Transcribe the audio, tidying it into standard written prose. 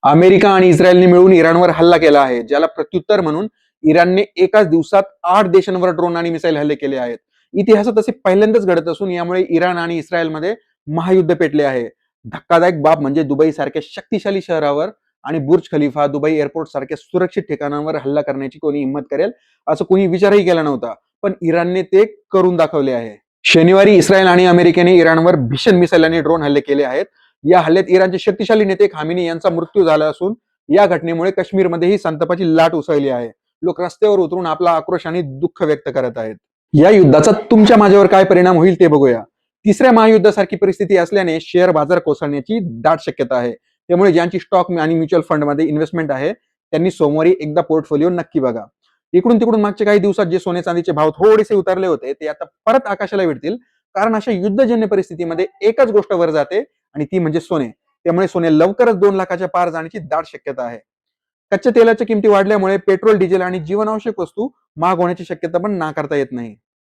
America आणि इस्रायलने मिळून इराणवर हल्ला केला आहे, ज्याला प्रत्युत्तर म्हणून इराणने एकाच दिवसात 8 देशांवर ड्रोन आणि मिसाईल हल्ले केले आहेत. इतिहासात असे पहिल्यांदाच घडत असून यामुळे इराण आणि इस्रायलमध्ये महायुद्ध पेटले आहे. धक्कादायक बाब म्हणजे दुबई सारख्या शक्तिशाली शहरावर आणि बुर्ज खलिफा, दुबई एअरपोर्ट सारख्या सुरक्षित ठिकाणांवर हल्ला करण्याची कोणी हिंमत करेल असं कोणी विचारही केला नव्हता, पण इराणने ते करून दाखवले आहे. शनिवारी इस्रायल आणि अमेरिकेने इराणवर भीषण मिसाईल आणि ड्रोन हल्ले केले आहेत. या हल्ल्यात इराणचे शक्तिशाली नेते खामिनी यांचा मृत्यू झाला असून या घटनेमुळे काश्मीरमध्येही संतापाची लाट उसळली आहे. लोक रस्त्यावर उतरून आपला आक्रोश आणि दुःख व्यक्त करत आहेत. या युद्धाचा तुमच्या माझ्यावर काय परिणाम होईल ते बघूया. तिसऱ्या महायुद्धासारखी परिस्थिती असल्याने शेअर बाजार कोसळण्याची दाट शक्यता आहे. त्यामुळे ज्यांची स्टॉक आणि म्युच्युअल फंडमध्ये इन्व्हेस्टमेंट आहे त्यांनी सोमवारी एकदा पोर्टफोलिओ नक्की बघा. इकडून तिकडून मागच्या काही दिवसात जे सोने चांदीचे भाव थोडेसे उतरले होते ते आता परत आकाशाला भिडतील, कारण अशा युद्धजन्य परिस्थितीमध्ये एकच गोष्ट वर जाते आणि ती म्हणजे सोने. त्यामुळे सोने लवकरच 2 लाखाच्या पार जाण्याची दाट शक्यता आहे. कच्च्या तेलाच्या किमती वाढल्यामुळे पेट्रोल, डिझेल आणि जीवनावश्यक वस्तू महाग होण्याची शक्यता पण नाकारता येत नाही.